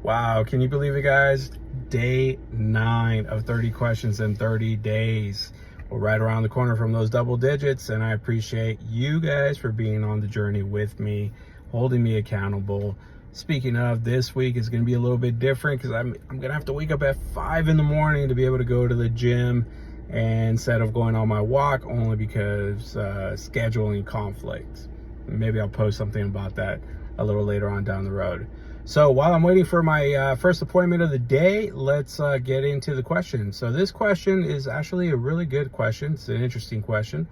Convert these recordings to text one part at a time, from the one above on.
Wow, can you believe it, guys? Day 9 of 30 questions in 30 days. We're right around the corner from those double digits, and I appreciate you guys for being on the journey with me, holding me accountable. Speaking of, this week is going to be a little bit different because I'm going to have to wake up at 5 in the morning to be able to go to the gym instead of going on my walk, only because scheduling conflicts. Maybe I'll post something about that a little later on down the road. So while I'm waiting for my first appointment of the day, let's get into the question. So this question is actually a really good question. It's an interesting question.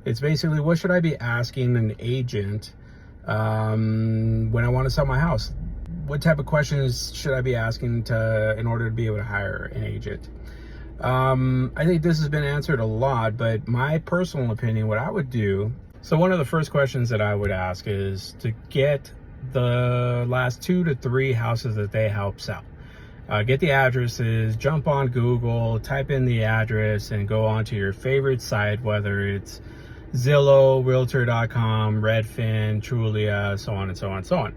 It's basically, what should I be asking an agent when I want to sell my house? What type of questions should I be asking in order to be able to hire an agent? I think this has been answered a lot, but my personal opinion, what I would do, so one of the first questions that I would ask is to get the last 2 to 3 houses that they help sell. Get the addresses, jump on Google, type in the address, and go onto your favorite site, whether it's Zillow, Realtor.com, Redfin, Trulia, so on and so on and so on.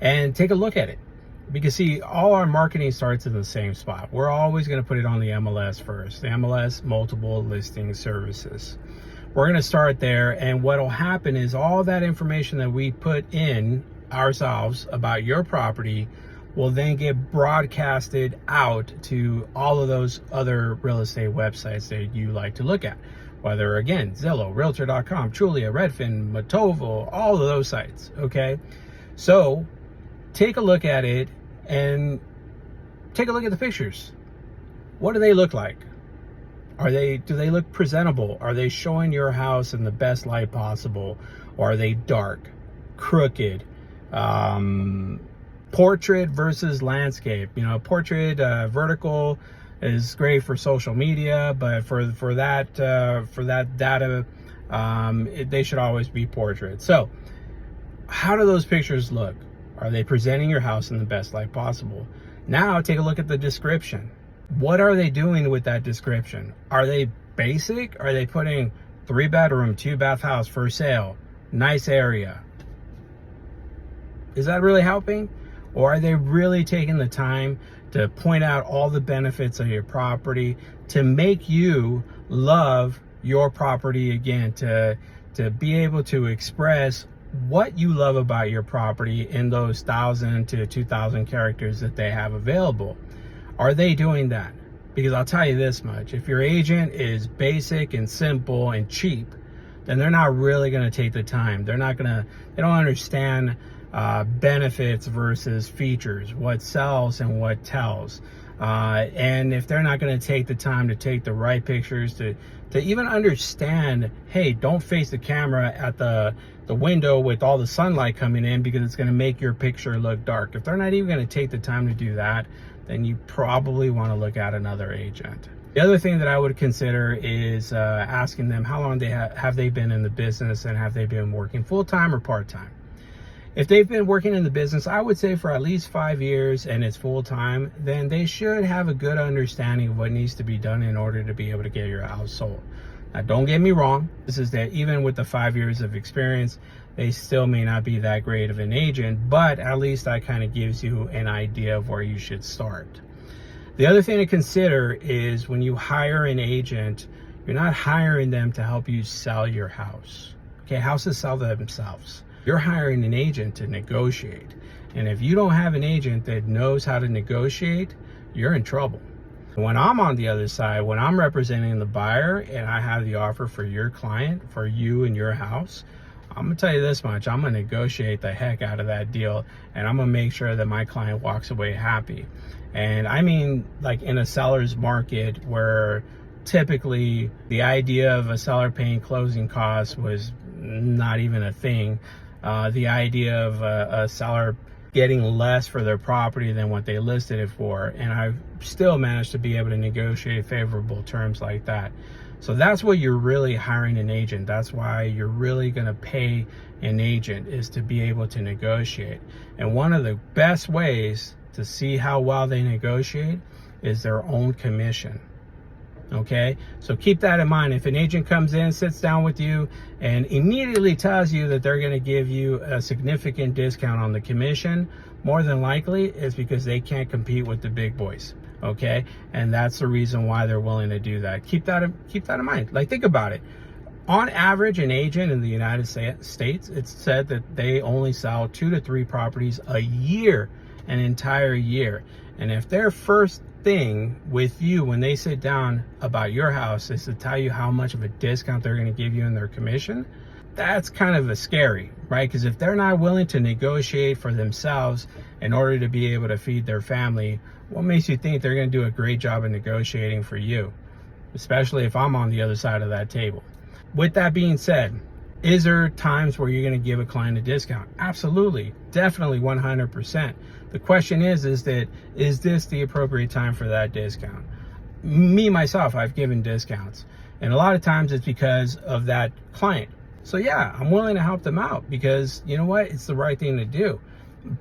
And take a look at it. Because see, all our marketing starts in the same spot. We're always going to put it on the MLS first. The MLS, multiple listing services. We're going to start there, and what will happen is all that information that we put in ourselves about your property will then get broadcasted out to all of those other real estate websites that you like to look at, whether, again, Zillow, Realtor.com, Trulia, Redfin, Matovo, all of those sites. Okay, so take a look at it and take a look at the pictures. What do they look like? Do they look presentable? Are they showing your house in the best light possible? Or are they dark, crooked, portrait versus landscape? You know, portrait, vertical is great for social media, but for that data, they should always be portrait. So how do those pictures look? Are they presenting your house in the best light possible? Now take a look at the description. What are they doing with that description? Are they basic? Are they putting 3-bedroom, 2-bath house for sale, nice area? Is that really helping? Or are they really taking the time to point out all the benefits of your property, to make you love your property again, to be able to express what you love about your property in those 1,000 to 2,000 characters that they have available? Are they doing that? Because I'll tell you this much, if your agent is basic and simple and cheap, then they're not really going to take the time. They don't understand benefits versus features, what sells and what tells. And if they're not going to take the time to take the right pictures, to even understand, hey, don't face the camera at the window with all the sunlight coming in because it's going to make your picture look dark. If they're not even going to take the time to do that, then you probably want to look at another agent. The other thing that I would consider is asking them how long have they been in the business, and have they been working full-time or part-time. If they've been working in the business, I would say for at least 5 years and it's full-time, then they should have a good understanding of what needs to be done in order to be able to get your house sold. Now, don't get me wrong. This is that even with the 5 years of experience, they still may not be that great of an agent, but at least that kind of gives you an idea of where you should start. The other thing to consider is when you hire an agent, you're not hiring them to help you sell your house. Okay, houses sell themselves. You're hiring an agent to negotiate. And if you don't have an agent that knows how to negotiate, you're in trouble. When I'm on the other side, when I'm representing the buyer and I have the offer for your client, for you and your house, I'm gonna tell you this much, I'm gonna negotiate the heck out of that deal, and I'm gonna make sure that my client walks away happy. And I mean, like in a seller's market where typically the idea of a seller paying closing costs was not even a thing. The idea of a seller getting less for their property than what they listed it for, and I've still managed to be able to negotiate favorable terms like that. So that's what you're really hiring an agent. That's why you're really going to pay an agent, is to be able to negotiate. And one of the best ways to see how well they negotiate is their own commission. Okay, so keep that in mind. If an agent comes in, sits down with you, and immediately tells you that they're going to give you a significant discount on the commission, more than likely it's because they can't compete with the big boys. Okay, and that's the reason why they're willing to do that. Keep that in mind. Like, think about it. On average, an agent in the United States, it's said that they only sell 2 to 3 properties a year, an entire year. And if their first thing with you when they sit down about your house is to tell you how much of a discount they're going to give you in their commission, that's kind of a scary, right? Because if they're not willing to negotiate for themselves in order to be able to feed their family, what makes you think they're going to do a great job of negotiating for you? Especially if I'm on the other side of that table. With that being said, is there times where you're going to give a client a discount? Absolutely, definitely, 100%. The question is this the appropriate time for that discount? Me, myself, I've given discounts. And a lot of times it's because of that client. So yeah, I'm willing to help them out because, you know what, it's the right thing to do.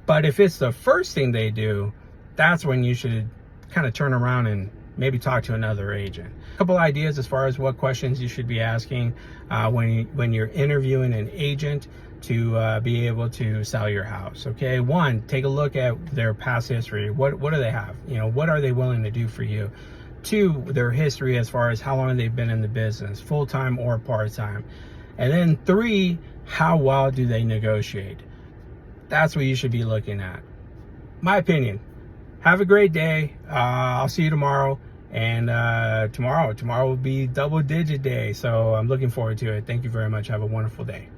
But if it's the first thing they do, that's when you should kind of turn around and maybe talk to another agent. A couple ideas as far as what questions you should be asking when you're interviewing an agent to be able to sell your house. Okay, 1, take a look at their past history. What do they have? You know, what are they willing to do for you? 2, their history as far as how long they've been in the business, full-time or part-time. And then 3, how well do they negotiate? That's what you should be looking at. My opinion. Have a great day. I'll see you tomorrow. And tomorrow will be double digit day. So I'm looking forward to it. Thank you very much. Have a wonderful day.